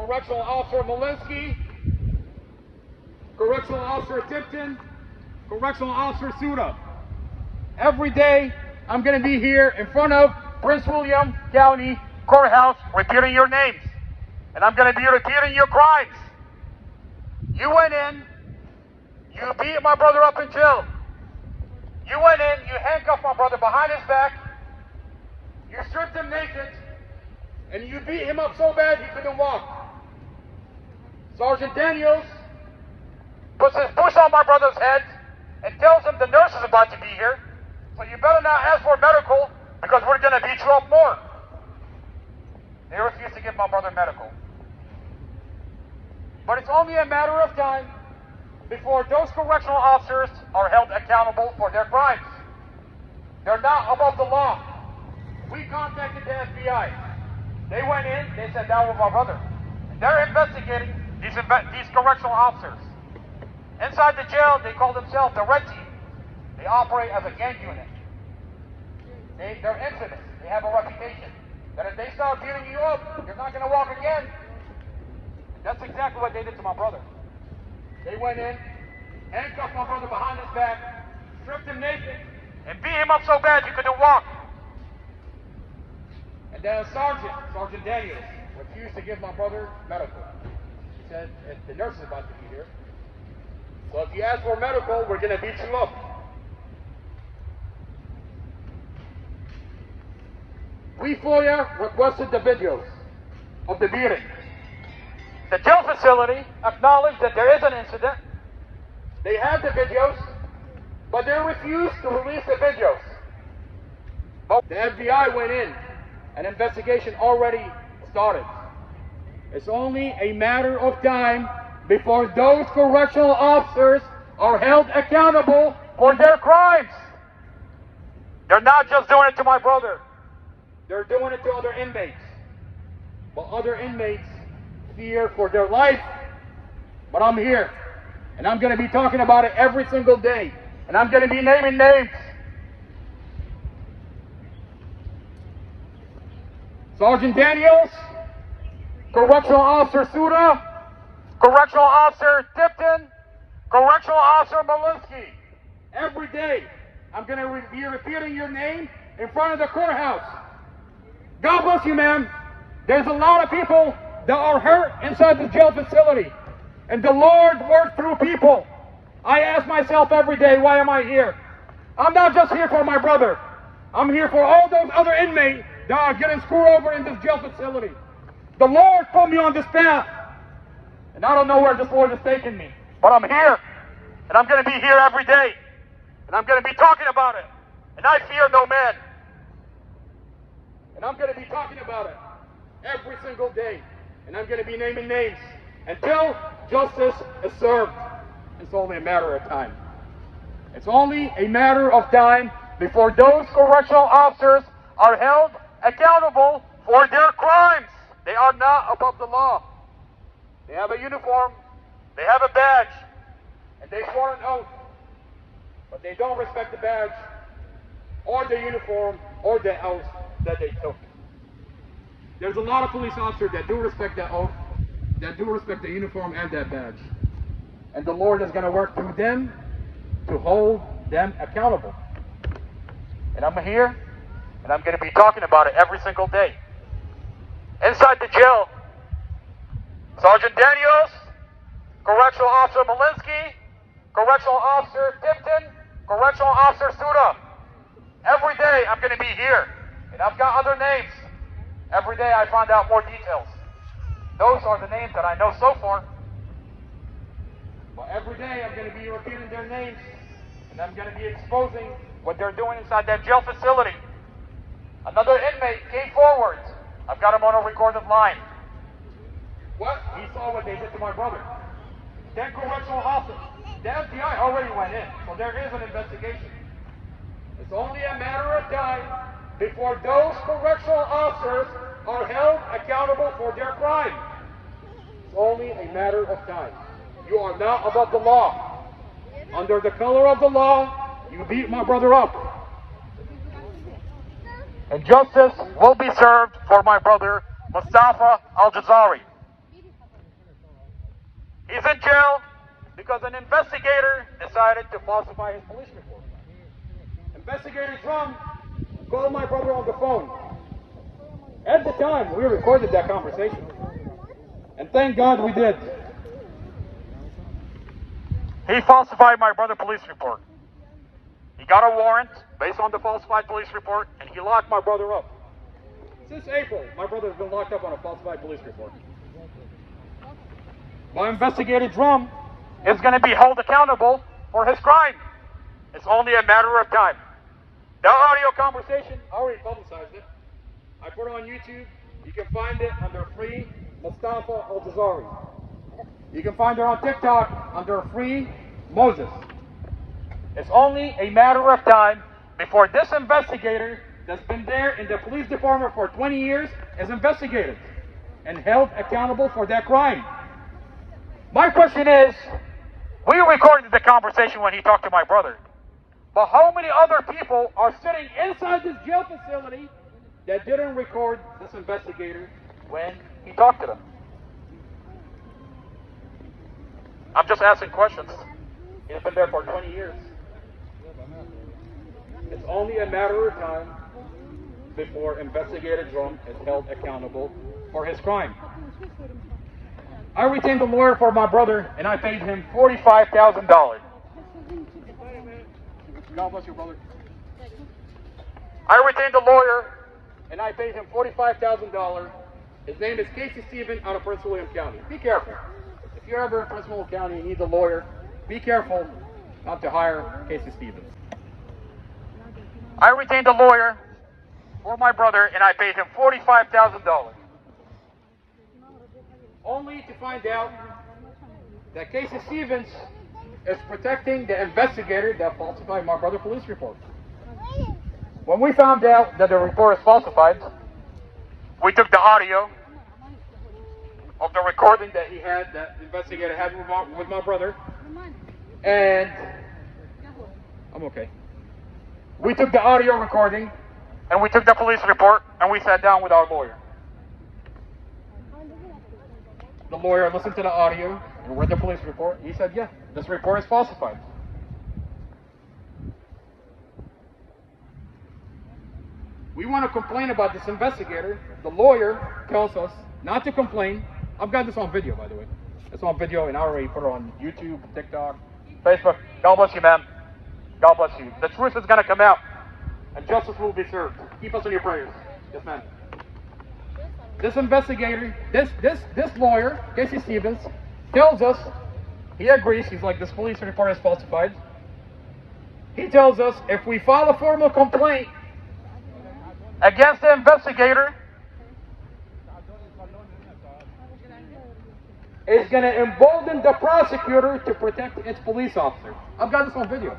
Correctional Officer Malinsky, Correctional Officer Tipton, Correctional Officer Suda. Every day, I'm going to be here in front of Prince William County Courthouse repeating your names. And I'm going to be repeating your crimes. You went in, you beat my brother up in jail. You went in, you handcuffed my brother behind his back, you stripped him naked, and you beat him up so bad he couldn't walk. Sergeant Daniels puts his push on my brother's head and tells him the nurse is about to be here, so you better not ask for medical because we're going to beat you up more. They refuse to give my brother medical. But it's only a matter of time before those correctional officers are held accountable for their crimes. They're not above the law. We contacted the FBI. They went in, they sat down with my brother. And they're investigating these correctional officers. Inside the jail, they call themselves the Red Team. They operate as a gang unit. They're infamous. They have a reputation that if they start beating you up, you're not going to walk again. That's exactly what they did to my brother. They went in, handcuffed my brother behind his back, stripped him naked, and beat him up so bad he couldn't walk. And then Sergeant Daniels, refused to give my brother medical. He said, the nurse is about to be here. So if you ask for medical, we're going to beat you up. We FOIA requested the videos of the beating. The jail facility acknowledged that there is an incident. They have the videos, but they refused to release the videos. But the FBI went in. An investigation already started. It's only a matter of time before those correctional officers are held accountable for their crimes. They're not just doing it to my brother. They're doing it to other inmates. But other inmates fear for their life. But I'm here. And I'm going to be talking about it every single day. And I'm going to be naming names. Sergeant Daniels, Correctional Officer Suda, Correctional Officer Tipton, Correctional Officer Malinsky. Every day, I'm going to be repeating your name in front of the courthouse. God bless you, ma'am. There's a lot of people that are hurt inside the jail facility. And the Lord works through people. I ask myself every day, why am I here? I'm not just here for my brother. I'm here for all those other inmates that are getting screwed over in this jail facility. The Lord put me on this path. And I don't know where this Lord is taking me. But I'm here. And I'm going to be here every day. And I'm going to be talking about it. And I fear no man. And I'm going to be talking about it every single day. And I'm going to be naming names until justice is served. It's only a matter of time. It's only a matter of time before those correctional officers are held accountable for their crimes. They are not above the law. They have a uniform, they have a badge, and they swore an oath. But they don't respect the badge, or the uniform, or the oath that they took. There's a lot of police officers that do respect that oath, that do respect the uniform and that badge. And the Lord is going to work through them to hold them accountable. And I'm here, and I'm going to be talking about it every single day. Inside the jail, Sergeant Daniels, Correctional Officer Malinsky, Correctional Officer Tipton, Correctional Officer Suda. Every day I'm going to be here, and I've got other names. Every day I find out more details. Those are the names that I know so far. But every day I'm going to be repeating their names, and I'm going to be exposing what they're doing inside that jail facility. Another inmate came forward. I've got him on a recorded line. What? He saw what they did to my brother. 10 correctional officers. The FBI already went in, so there is an investigation. It's only a matter of time before those correctional officers are held accountable for their crime. It's only a matter of time. You are not above the law. Under the color of the law, you beat my brother up. And justice will be served for my brother, MUSTAFA ALJAZAIRI. He's in jail because an investigator decided to falsify his police report. Investigator Drumm called my brother on the phone. At the time, we recorded that conversation. And thank God we did. He falsified my brother's police report. He got a warrant based on the falsified police report, and he locked my brother up. Since April, my brother has been locked up on a falsified police report. My Investigator Drumm is going to be held accountable for his crime. It's only a matter of time. The audio conversation, I already publicized it. I put it on YouTube. You can find it under free MUSTAFA ALJAZAIRI. You can find it on TikTok under free Moses. It's only a matter of time before this investigator that's been there in the police department for 20 years is investigated and held accountable for that crime. My question is, we recorded the conversation when he talked to my brother, but how many other people are sitting inside this jail facility that didn't record this investigator when he talked to them? I'm just asking questions. He's been there for 20 years. It's only a matter of time before Investigator Drumm is held accountable for his crime. I retained a lawyer for my brother, and I paid him $45,000. God bless you, brother. I retained a lawyer, and I paid him $45,000. His name is Casey Stevens out of Prince William County. Be careful. If you're ever in Prince William County and you need a lawyer, be careful not to hire Casey Stevens. I retained a lawyer for my brother, and I paid him $45,000. Only to find out that Casey Stevens is protecting the investigator that falsified my brother's police report. When we found out that the report is falsified, we took the audio of the recording that the investigator had with my brother, and I'm okay. We took the audio recording, and we took the police report, and we sat down with our lawyer. The lawyer listened to the audio and read the police report. He said, yeah, this report is falsified. We want to complain about this investigator. The lawyer tells us not to complain. I've got this on video, by the way. It's on video, and I already put it on YouTube, TikTok, Facebook. God bless you, man. God bless you. The truth is going to come out, and justice will be served. Keep us in your prayers. Yes, ma'am. This investigator, this lawyer, Casey Stevens, tells us, he agrees, he's like, this police report is falsified. He tells us if we file a formal complaint against the investigator, it's going to embolden the prosecutor to protect its police officer. I've got this on video.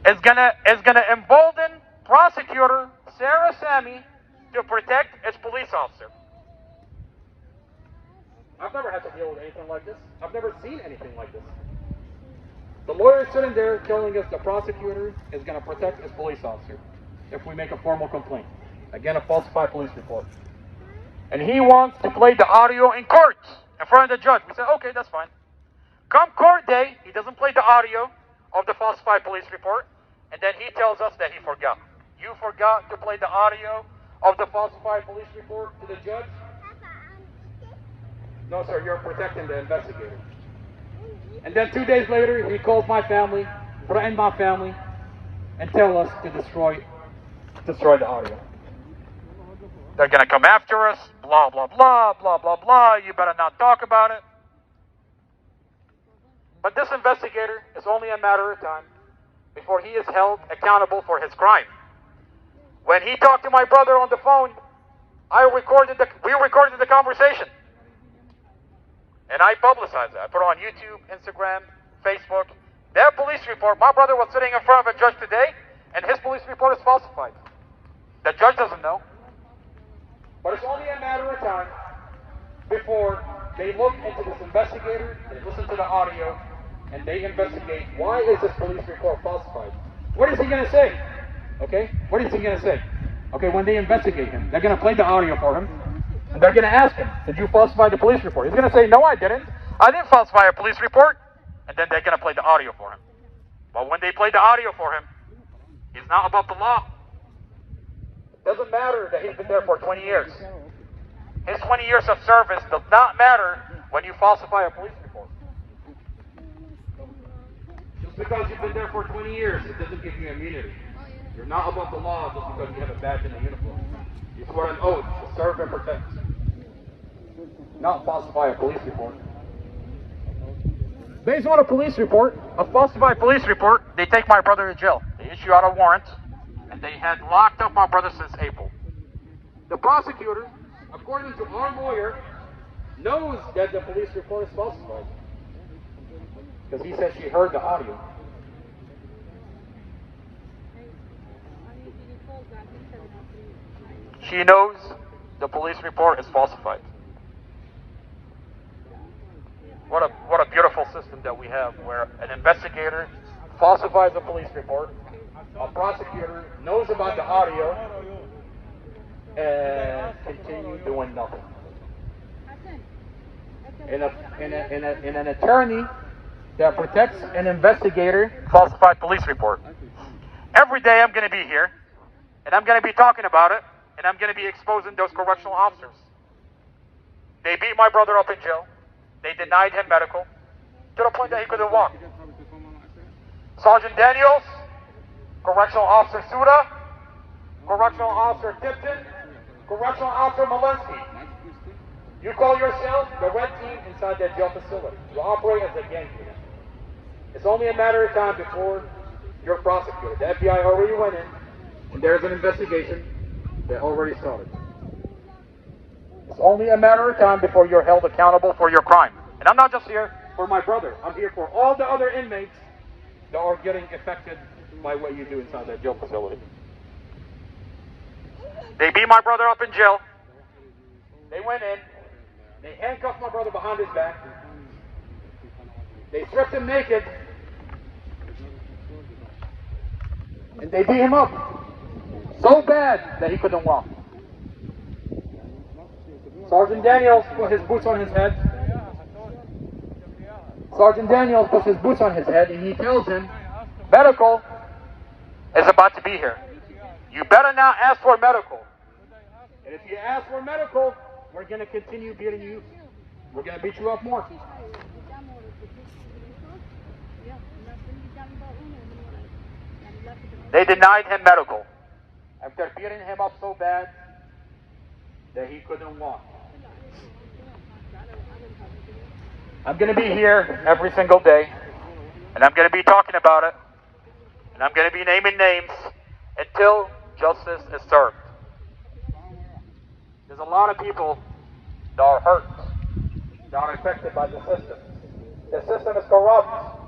It's gonna embolden prosecutor SAMI to protect its police officer. I've never had to deal with anything like this. I've never seen anything like this. The lawyer's sitting there telling us the prosecutor is going to protect his police officer if we make a formal complaint. Again, a falsified police report. And he wants to play the audio in court in front of the judge. We said, okay, that's fine. Come court day, he doesn't play the audio of the falsified police report, and then he tells us that he forgot. You forgot to play the audio of the falsified police report to the judge? No, sir, you're protecting the investigator. And then 2 days later, he called my family, threatened my family, and tell us to destroy the audio. They're going to come after us, blah, blah, blah, blah, blah, blah. You better not talk about it. But this investigator is only a matter of time before he is held accountable for his crime. When he talked to my brother on the phone, we recorded the conversation. And I publicized it. I put it on YouTube, Instagram, Facebook. Their police report, my brother was sitting in front of a judge today, and his police report is falsified. The judge doesn't know. But it's only a matter of time before they look into this investigator, they listen to the audio, and they investigate why is this police report falsified. What is he going to say? Okay? What is he going to say? Okay, when they investigate him, they're going to play the audio for him. And they're going to ask him, did you falsify the police report? He's going to say, no, I didn't. I didn't falsify a police report. And then they're going to play the audio for him. But when they play the audio for him, he's not above the law. It doesn't matter that he's been there for 20 years. His 20 years of service does not matter when you falsify a police report. Just because you've been there for 20 years, it doesn't give you immunity. You're not above the law just because you have a badge and a uniform. You swear an oath to serve and protect. Not falsify a police report. Based on a police report, a falsified police report, they take my brother to jail. They issue out a warrant, and they had locked up my brother since April. The prosecutor, according to our lawyer, knows that the police report is falsified. Because he said she heard the audio. She knows the police report is falsified. What a beautiful system that we have, where an investigator falsifies a police report, a prosecutor knows about the audio, and continue doing nothing. In an attorney that protects an investigator falsified police report. Every day I'm going to be here, and I'm going to be talking about it, and I'm going to be exposing those correctional officers. They beat my brother up in jail. They denied him medical to the point that he couldn't walk. Sergeant Daniels, Correctional Officer Suda, Correctional Officer Tipton, Correctional Officer Malinsky. You call yourself the red team inside that jail facility. You operate as a gang unit. It's only a matter of time before you're prosecuted. The FBI already went in, and there's an investigation that already started. It's only a matter of time before you're held accountable for your crime. And I'm not just here for my brother. I'm here for all the other inmates that are getting affected by what you do inside that jail facility. They beat my brother up in jail. They went in. They handcuffed my brother behind his back. They stripped him naked. And they beat him up so bad that he couldn't walk. Sergeant Daniels put his boots on his head. Sergeant Daniels puts his boots on his head, and he tells him, medical is about to be here. You better not ask for medical. And if you ask for medical, we're going to continue beating you. We're going to beat you up more. They denied him medical after beating him up so bad that he couldn't walk. I'm going to be here every single day, and I'm going to be talking about it, and I'm going to be naming names until justice is served. There's a lot of people that are hurt, that are affected by the system. The system is corrupt.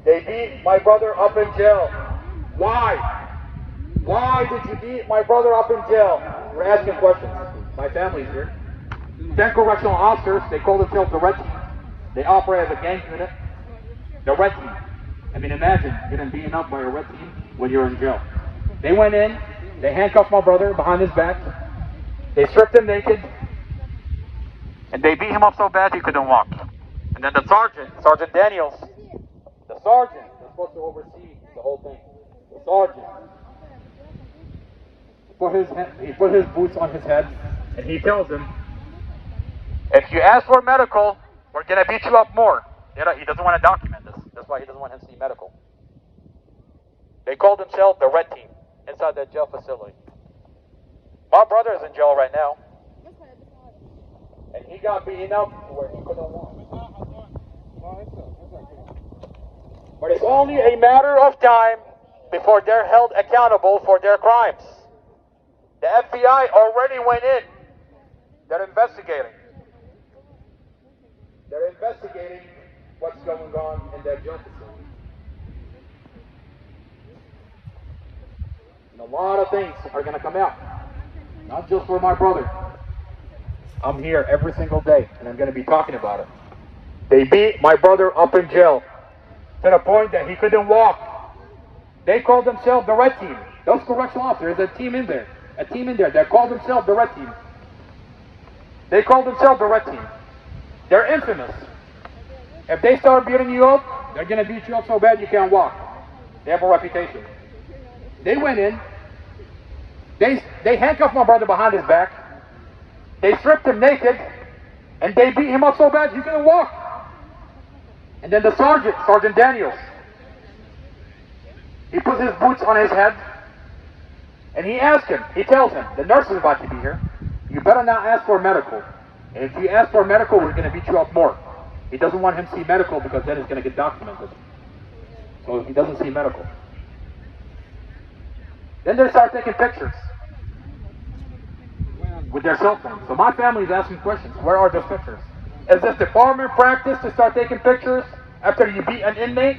They beat my brother up in jail. Why? Why did you beat my brother up in jail? We're asking questions. My family's here. 10 correctional officers, they call themselves the Red Team. They operate as a gang unit. The Red Team. I mean, imagine getting beaten up by a Red Team when you're in jail. They went in, they handcuffed my brother behind his back. They stripped him naked. And they beat him up so bad he couldn't walk. And then the sergeant, Sergeant Daniels, the sergeant is supposed to oversee the whole thing. The sergeant. He put his boots on his head, and he tells him, if you ask for medical, we're going to beat you up more. He doesn't want to document this. That's why he doesn't want him to see medical. They called themselves the Red Team inside that jail facility. My brother is in jail right now. And he got beaten up where he couldn't walk. But it's only a matter of time before they're held accountable for their crimes. The FBI already went in. They're investigating. They're investigating what's going on in that jail facility. And a lot of things are going to come out. Not just for my brother. I'm here every single day, and I'm going to be talking about it. They beat my brother up in jail to the point that he couldn't walk. They called themselves the Red Team. Those correctional officers, there's a team in there. A team in there that called themselves the Red Team. They call themselves the Red Team. They're infamous. If they start beating you up, they're going to beat you up so bad you can't walk. They have a reputation. They went in. They handcuffed my brother behind his back. They stripped him naked. And they beat him up so bad he couldn't walk. And then the Sergeant Daniels, he puts his boots on his head. And he asks him, he tells him, the nurse is about to be here. You better not ask for medical. And if you ask for medical, we're going to beat you up more. He doesn't want him to see medical because then it's going to get documented. So he doesn't see medical. Then they start taking pictures with their cell phones. So my family is asking questions. Where are those pictures? Is this department practice to start taking pictures after you beat an inmate?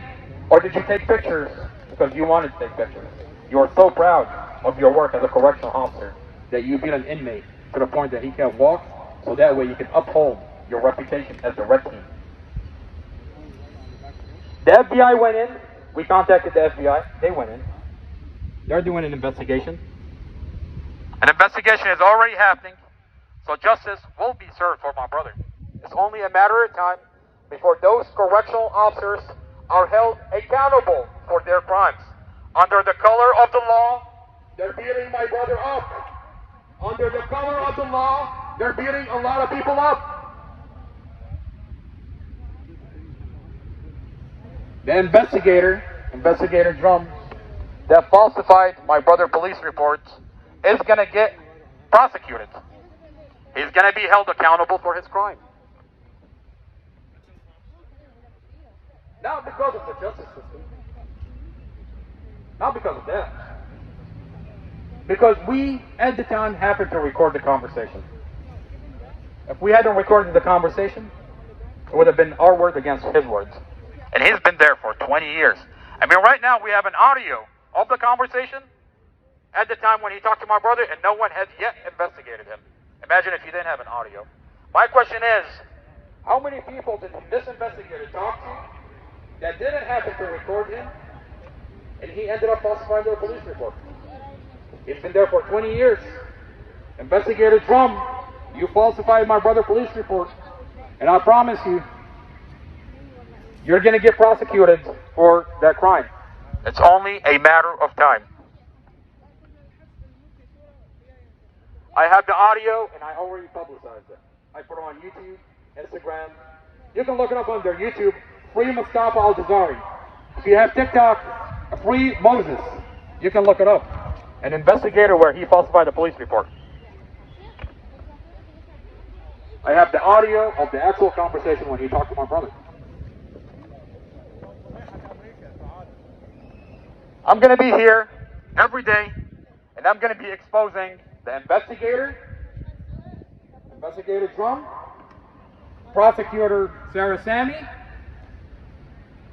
Or did you take pictures because you wanted to take pictures? You are so proud of your work as a correctional officer that you beat an inmate to the point that he can't walk, so that way you can uphold your reputation as the Red Team. The FBI went in. We contacted the FBI. They went in. They're doing an investigation. An investigation is already happening, so justice will be served for my brother. It's only a matter of time before those correctional officers are held accountable for their crimes. Under the color of the law, they're beating my brother up. Under the color of the law, they're beating a lot of people up. The Investigator Drumm, that falsified my brother police reports, is going to get prosecuted. He's going to be held accountable for his crime. Not because of the justice system. Not because of that. Because we, at the time, happened to record the conversation. If we hadn't recorded the conversation, it would have been our word against his words. And he's been there for 20 years. I mean, right now we have an audio of the conversation at the time when he talked to my brother, and no one has yet investigated him. Imagine if you didn't have an audio. My question is, how many people did this investigator talk to that didn't happen to record him, and he ended up falsifying their police report? He's been there for 20 years. Investigator Drumm, you falsified my brother police report, and I promise you, you're going to get prosecuted for that crime. It's only a matter of time. I have the audio, and I already publicized it. I put it on YouTube, Instagram. You can look it up under YouTube, Free MUSTAFA ALJAZAIRI. If you have TikTok, Free Moses, you can look it up. An investigator where he falsified a police report. I have the audio of the actual conversation when he talked to my brother. I'm going to be here every day, and I'm going to be exposing the Investigator Drumm, Prosecutor SAMI,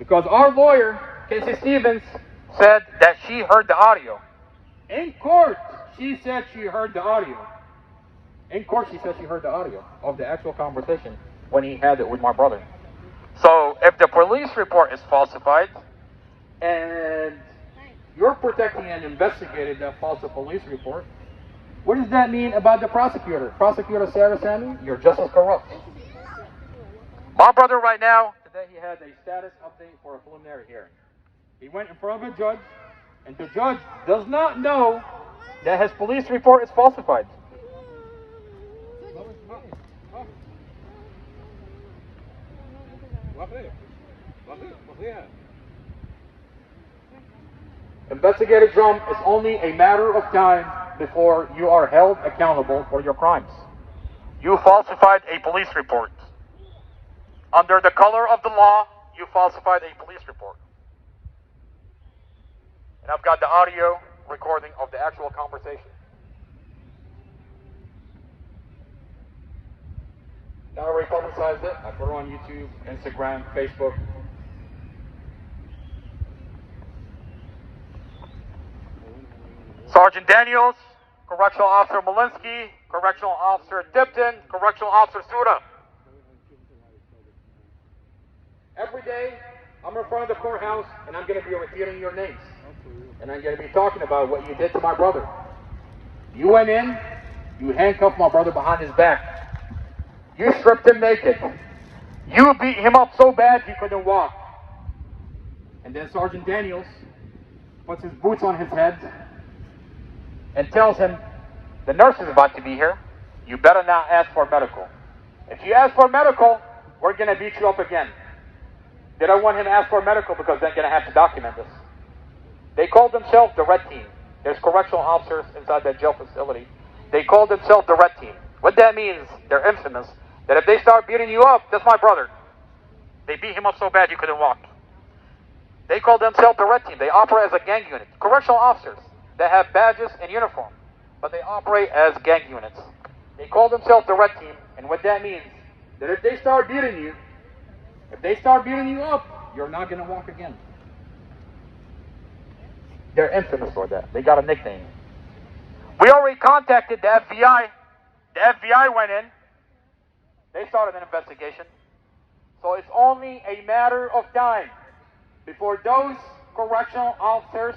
because our lawyer, Casey Stevens, said that she heard the audio. In court, she said she heard the audio. In court, she said she heard the audio of the actual conversation when he had it with my brother. So, if the police report is falsified, and you're protecting an investigator that falsified a police report, what does that mean about the prosecutor? Prosecutor SAMI, you're just as corrupt. My brother right now, today he had a status update for a preliminary hearing. He went in front of a judge, and the judge does not know that his police report is falsified. Investigator Drumm, it's only a matter of time before you are held accountable for your crimes. You falsified a police report. Under the color of the law, you falsified a police report. And I've got the audio recording of the actual conversation. Now I already publicized it. I put it on YouTube, Instagram, Facebook. Sergeant Daniels, Correctional Officer Malinsky, Correctional Officer Tipton, Correctional Officer Suda. Every day, I'm in front of the courthouse, and I'm going to be repeating your names. And I'm going to be talking about what you did to my brother. You went in, you handcuffed my brother behind his back. You stripped him naked. You beat him up so bad he couldn't walk. And then Sergeant Daniels puts his boots on his head and tells him, the nurse is about to be here. You better not ask for medical. If you ask for medical, we're going to beat you up again. They don't want him to ask for medical because they're going to have to document this. They call themselves the Red Team. There's correctional officers inside that jail facility. They call themselves the Red Team. What that means, they're infamous, that if they start beating you up, that's my brother. They beat him up so bad you couldn't walk. They call themselves the Red Team. They operate as a gang unit. Correctional officers that have badges and uniform, but they operate as gang units. They call themselves the Red Team, and what that means, that if they start beating you, up, you're not going to walk again. They're infamous for that. They got a nickname. We already contacted the FBI. The FBI went in. They started an investigation. So it's only a matter of time before those correctional officers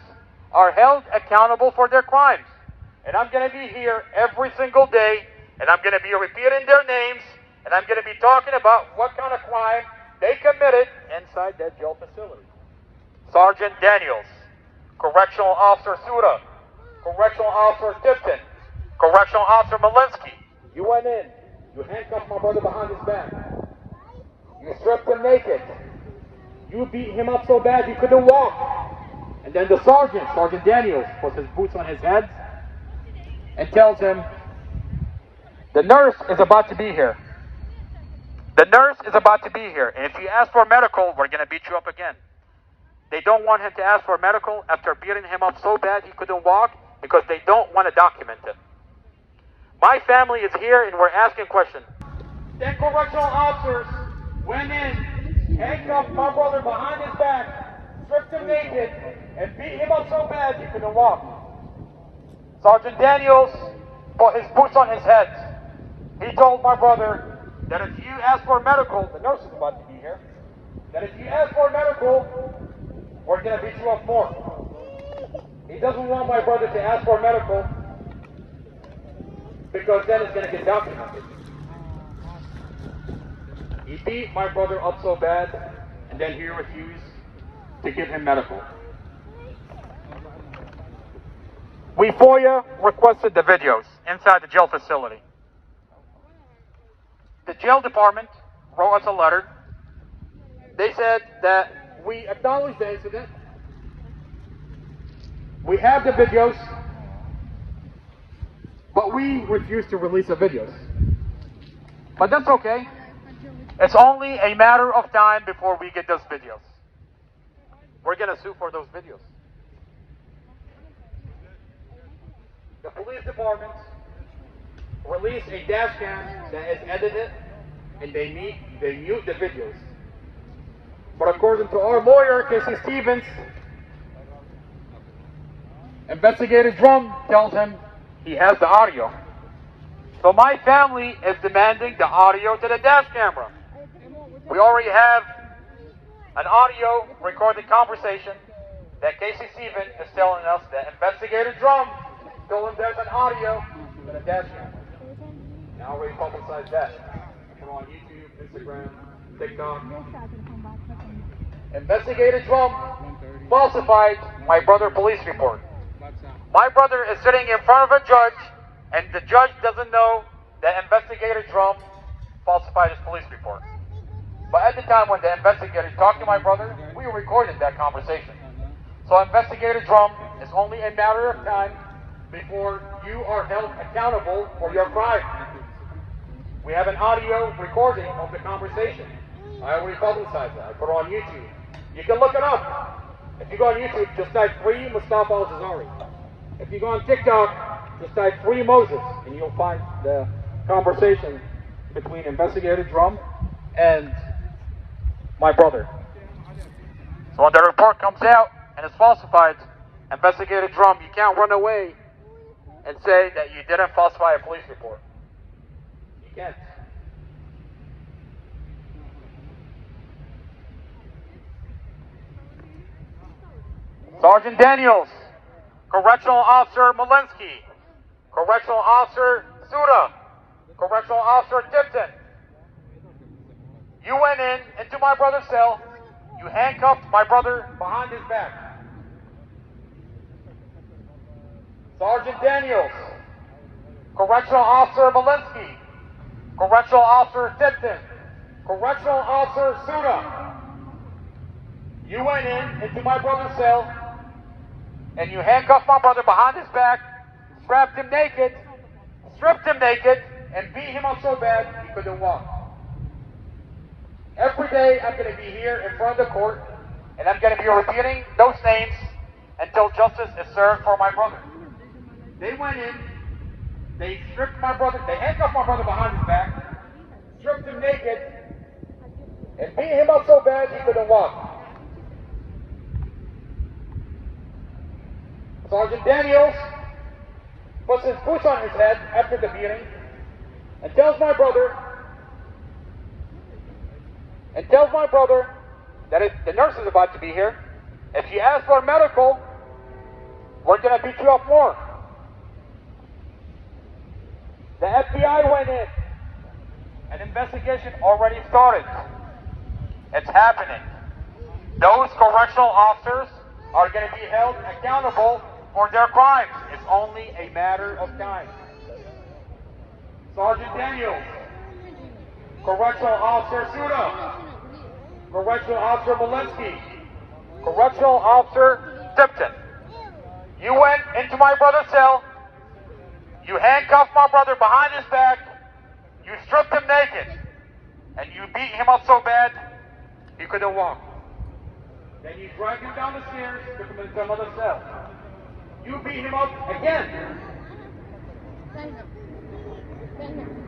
are held accountable for their crimes. And I'm going to be here every single day, and I'm going to be repeating their names, and I'm going to be talking about what kind of crime they committed inside that jail facility. Sergeant Daniels, Correctional Officer Suda, Correctional Officer Tipton, Correctional Officer Malinsky. You went in. You handcuffed my brother behind his back. You stripped him naked. You beat him up so bad he couldn't walk. And then the Sergeant Daniels, puts his boots on his head and tells him, the nurse is about to be here. The nurse is about to be here, and if you ask for medical, we're going to beat you up again. They don't want him to ask for medical after beating him up so bad he couldn't walk because they don't want to document it. My family is here, and we're asking questions. 10 correctional officers went in, handcuffed my brother behind his back, stripped him naked, and beat him up so bad he couldn't walk. Sergeant Daniels put his boots on his head. He told my brother that if you ask for medical, the nurse is about to be here, that if you ask for medical, we're going to beat you up more. He doesn't want my brother to ask for medical because then it's going to get documented. He beat my brother up so bad, and then he refused to give him medical. We FOIA requested the videos inside the jail facility. The jail department wrote us a letter. They said that we acknowledge the incident. We have the videos, but we refuse to release the videos. But that's okay. It's only a matter of time before we get those videos. We're going to sue for those videos. The police department release a dash cam that is edited, and they mute the videos. But according to our lawyer, Casey Stevens, Investigator Drumm tells him he has the audio. So my family is demanding the audio to the dash camera. We already have an audio recorded conversation that Casey Stevens is telling us that Investigator Drumm told him there's an audio to the dash camera. Now already publicized that. Put on YouTube, Instagram, TikTok. Investigator Drumm falsified my brother police report. My brother is sitting in front of a judge, and the judge doesn't know that Investigator Drumm falsified his police report. But at the time when the investigator talked to my brother, we recorded that conversation. So Investigator Drumm, it's only a matter of time before you are held accountable for your crime. We have an audio recording of the conversation. I already publicized that. I put it on YouTube. You can look it up. If you go on YouTube, just type free MUSTAFA ALJAZAIRI. If you go on TikTok, just type free Moses, and you'll find the conversation between Investigator Drumm and my brother. So when the report comes out and it's falsified, Investigator Drumm, you can't run away and say that you didn't falsify a police report. You can't. Sergeant Daniels, Correctional Officer Malinsky, Correctional Officer Suda, Correctional Officer Tipton, You went into my brother's cell. You handcuffed my brother behind his back. Sergeant Daniels, Correctional Officer Malinsky, Correctional Officer Tipton, Correctional Officer Suda. You went into my brother's cell, and you handcuffed my brother behind his back, strapped him naked, stripped him naked, and beat him up so bad he couldn't walk. Every day I'm going to be here in front of the court, and I'm going to be repeating those names until justice is served for my brother. They went in, they stripped my brother, they handcuffed my brother behind his back, stripped him naked, and beat him up so bad he couldn't walk. Sergeant Daniels puts his boots on his head after the beating and tells my brother that the nurse is about to be here. If she asks for medical, we're going to beat you up more. The FBI went in. An investigation already started. It's happening. Those correctional officers are going to be held accountable for their crimes. It's only a matter of time. Sergeant Daniels, Correctional Officer Suda, Correctional Officer Malinsky, Correctional Officer Tipton. You went into my brother's cell, you handcuffed my brother behind his back, you stripped him naked, and you beat him up so bad he couldn't walk. Then you dragged him down the stairs, took him into another cell. You beat him up again.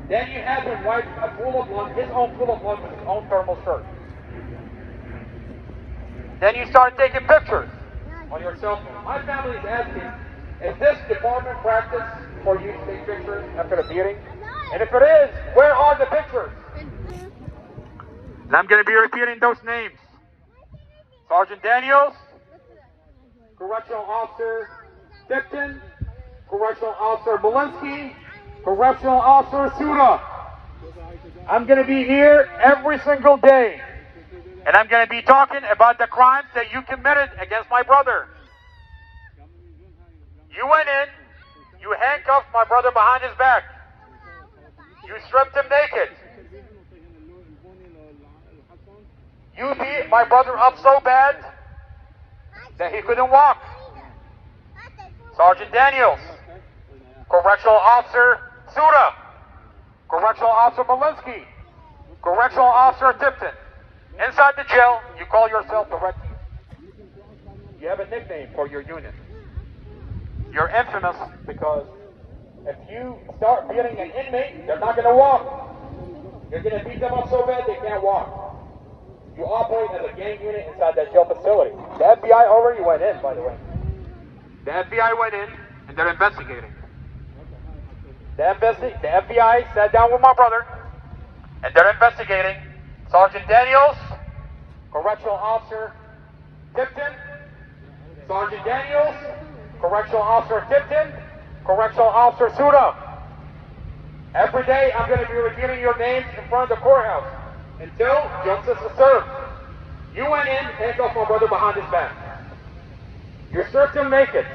Then you had him wipe a pool of blood, his own pool of blood with his own thermal shirt. Then you started taking pictures on your cell phone. My family is asking, is this department practice for you to take pictures after the beating? And if it is, where are the pictures? And I'm going to be repeating those names. Sergeant Daniels, Correctional Officer Tipton, Correctional Officer Malinsky, Correctional Officer Suda. I'm going to be here every single day, and I'm going to be talking about the crimes that you committed against my brother. You went in, you handcuffed my brother behind his back, you stripped him naked, you beat my brother up so bad that he couldn't walk. Sergeant Daniels, Correctional Officer Suda, Correctional Officer Malinsky, Correctional Officer Tipton. Inside the jail, you call yourself the Red Team. You have a nickname for your unit. You're infamous because if you start beating an inmate, they're not going to walk. You're going to beat them up so bad they can't walk. You operate as a gang unit inside that jail facility. The FBI already went in, by the way. The FBI went in, and they're investigating. The FBI sat down with my brother, and they're investigating Sergeant Daniels, Correctional Officer Tipton, Sergeant Daniels, Correctional Officer Tipton, Correctional Officer Suda. Every day, I'm going to be repeating your names in front of the courthouse until justice is served. You went in, handcuffed my brother behind his back. You stripped him naked.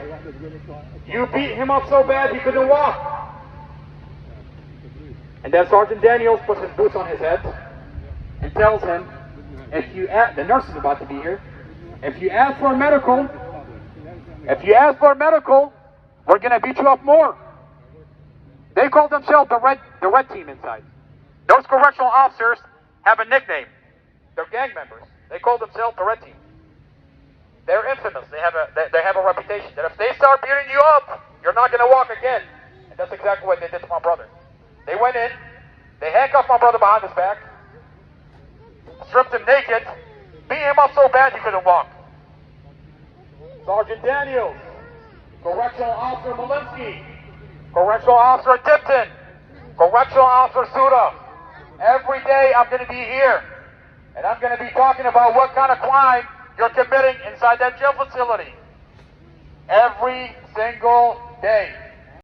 You beat him up so bad he couldn't walk. And then Sergeant Daniels puts his boots on his head and tells him, the nurse is about to be here, if you ask for medical, we're going to beat you up more. They call themselves the red team inside. Those correctional officers have a nickname. They're gang members. They call themselves the red team. They're infamous. They have a reputation that if they start beating you up, you're not going to walk again. And that's exactly what they did to my brother. They went in, they handcuffed my brother behind his back, stripped him naked, beat him up so bad he couldn't walk. Sergeant Daniels, Correctional Officer Malinsky, Correctional Officer Tipton, Correctional Officer Suda. Every day I'm going to be here, and I'm going to be talking about what kind of crime you're committing inside that jail facility. Every single day.